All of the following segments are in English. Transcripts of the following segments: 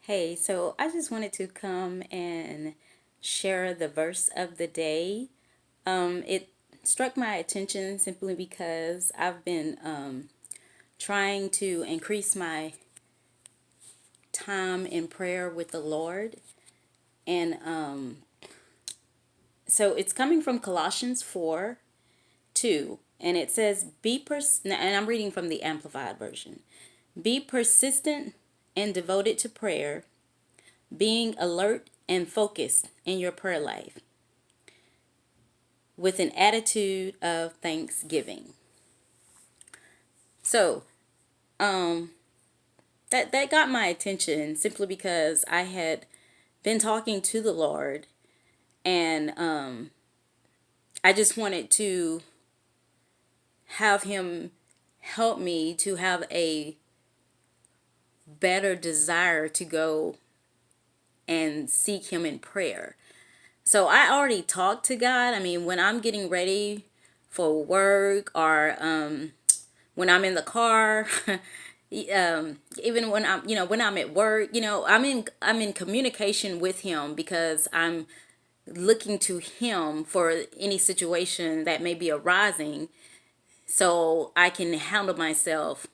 Hey, so I just wanted to come and share the verse of the day. It struck my attention simply because I've been trying to increase my time in prayer with the Lord. And so it's coming from Colossians 4:2. And it says, and I'm reading from the Amplified Version. Be persistent and devoted to prayer, being alert and focused in your prayer life with an attitude of thanksgiving. So, um, that got my attention simply because I had been talking to the Lord, and I just wanted to have Him help me to have a better desire to go and seek Him in prayer. So I already talked to God. I mean, when I'm getting ready for work or when I'm in the car, even when I'm at work, I'm in communication with Him because I'm looking to Him for any situation that may be arising, so I can handle myself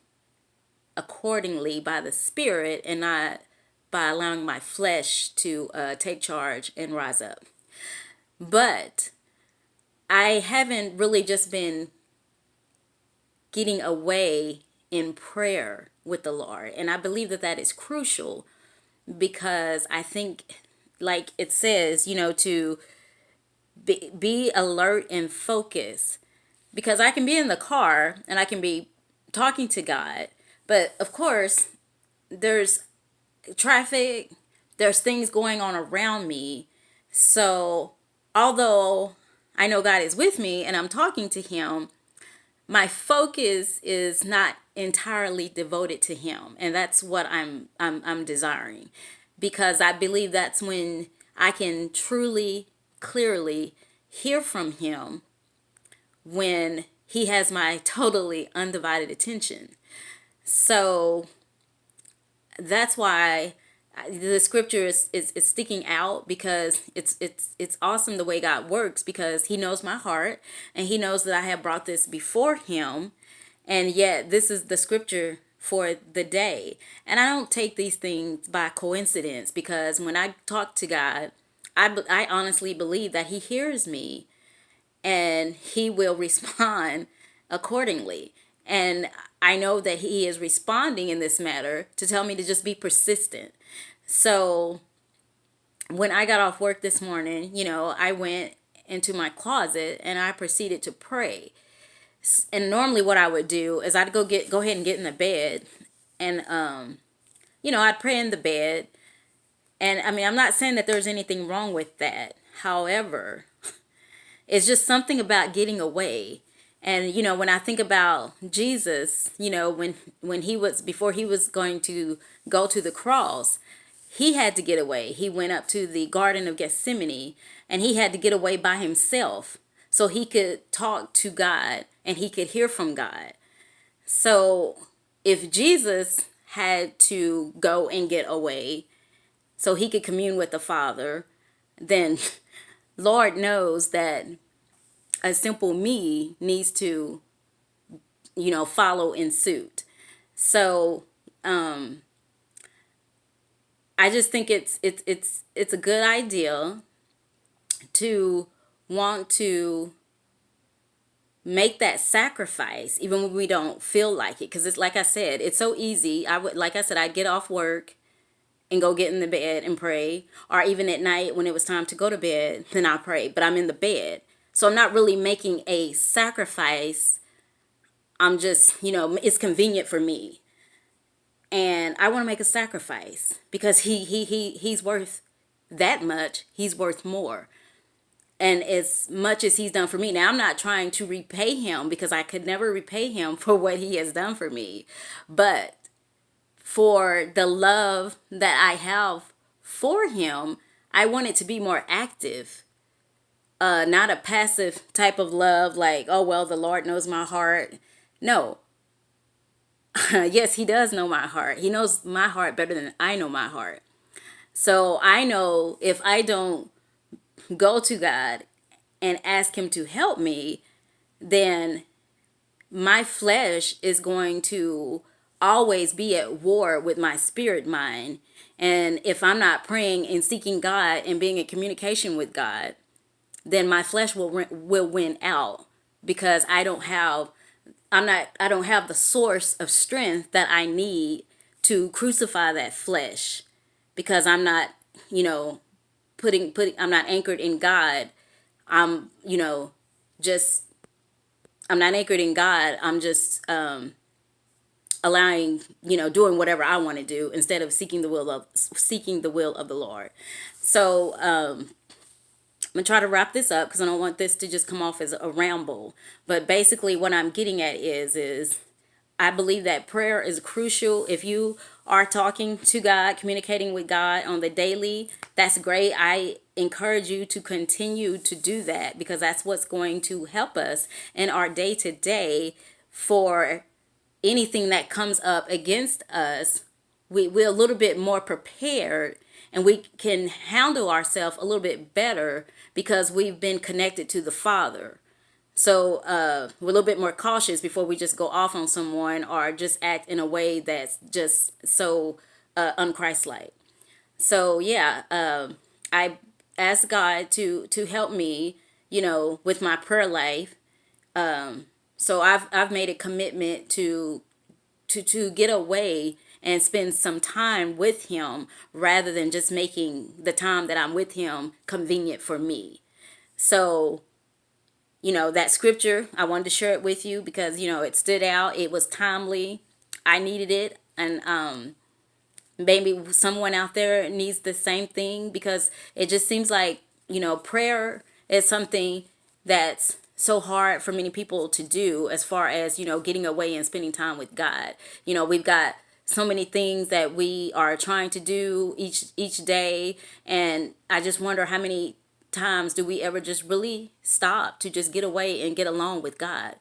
accordingly by the Spirit and not by allowing my flesh to take charge and rise up. But I haven't really just been getting away in prayer with the Lord. And I believe that that is crucial because I think, like it says, to be alert and focus. Because I can be in the car and I can be talking to God. But of course, there's traffic, there's things going on around me. So although I know God is with me and I'm talking to Him, my focus is not entirely devoted to Him, and that's what I'm desiring, because I believe that's when I can truly clearly hear from Him, when He has my totally undivided attention. So that's why the scripture is sticking out, because it's awesome the way God works, because He knows my heart and He knows that I have brought this before Him, and yet this is the scripture for the day. And I don't take these things by coincidence, because when I talk to God, I honestly believe that He hears me and He will respond accordingly. And I know that He is responding in this matter to tell me to just be persistent. So when I got off work this morning, I went into my closet and I proceeded to pray. And normally what I would do is I'd go ahead and get in the bed, and I'd pray in the bed. And I mean, I'm not saying that there's anything wrong with that. However, it's just something about getting away. And when I think about Jesus, when he was before he was going to go to the cross, he had to get away. He went up to the Garden of Gethsemane and he had to get away by himself so he could talk to God and he could hear from God. So if Jesus had to go and get away so he could commune with the Father, then Lord knows that a simple me needs to, follow in suit. So I just think it's a good idea to want to make that sacrifice even when we don't feel like it, because it's like I said, it's so easy. I'd get off work and go get in the bed and pray, or even at night when it was time to go to bed, then I pray, but I'm in the bed. So I'm not really making a sacrifice. I'm just, it's convenient for me. And I want to make a sacrifice because he's worth that much. He's worth more. And as much as He's done for me. Now, I'm not trying to repay Him, because I could never repay Him for what He has done for me. But for the love that I have for Him, I want it to be more active. Not a passive type of love like, oh, well, the Lord knows my heart. No. Yes, He does know my heart. He knows my heart better than I know my heart. So I know if I don't go to God and ask him to help me, then my flesh is going to always be at war with my spirit mind. And if I'm not praying and seeking God and being in communication with God, then my flesh will win out, because I don't have the source of strength that I need to crucify that flesh, because I'm not, you know, putting I'm not anchored in God. I'm, just I'm not anchored in God. I'm just allowing, doing whatever I want to do instead of seeking the will of the Lord. So I'm gonna try to wrap this up because I don't want this to just come off as a ramble. But basically, what I'm getting at is I believe that prayer is crucial. If you are talking to God, communicating with God on the daily, that's great. I encourage you to continue to do that, because that's what's going to help us in our day to day. For anything that comes up against us, we're a little bit more prepared, and we can handle ourselves a little bit better because we've been connected to the Father. So we're a little bit more cautious before we just go off on someone or just act in a way that's just so unchristlike. So yeah, I ask God to help me, with my prayer life. So I've made a commitment to get away and spend some time with him, rather than just making the time that I'm with him convenient for me. So, that scripture, I wanted to share it with you because, it stood out. It was timely. I needed it. And maybe someone out there needs the same thing, because it just seems like, prayer is something that's so hard for many people to do, as far as, getting away and spending time with God. We've got so many things that we are trying to do each day, and I just wonder how many times do we ever just really stop to just get away and get along with God.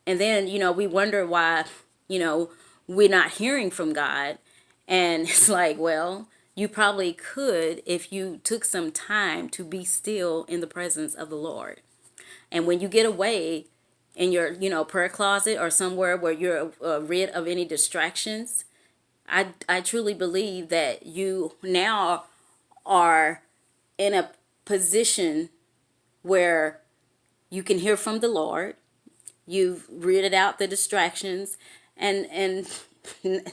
And then, we wonder why, you know, we're not hearing from God. And it's like, well, you probably could if you took some time to be still in the presence of the Lord. And when you get away in your, prayer closet or somewhere where you're rid of any distractions, I truly believe that you now are in a position where you can hear from the Lord. You've rooted out the distractions, and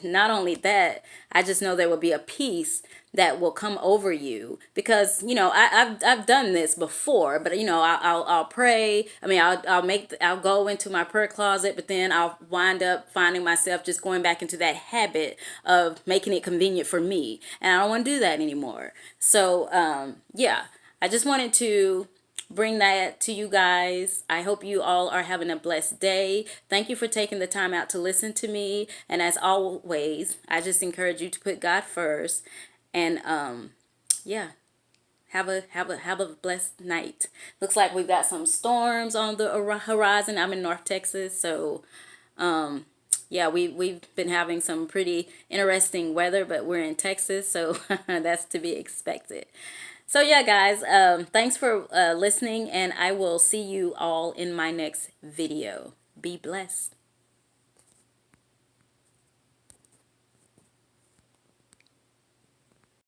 not only that, I just know there will be a peace that will come over you, because I've done this before. But I'll pray. I mean, I'll go into my prayer closet, but then I'll wind up finding myself just going back into that habit of making it convenient for me, and I don't want to do that anymore. So yeah, I just wanted to bring that to you guys. I hope you all are having a blessed day. Thank you for taking the time out to listen to me. And as always, I just encourage you to put God first. And yeah, have a blessed night. Looks like we've got some storms on the horizon. I'm in North Texas, so yeah, we've been having some pretty interesting weather, but we're in Texas, so that's to be expected. So yeah, guys, thanks for listening, and I will see you all in my next video. Be blessed.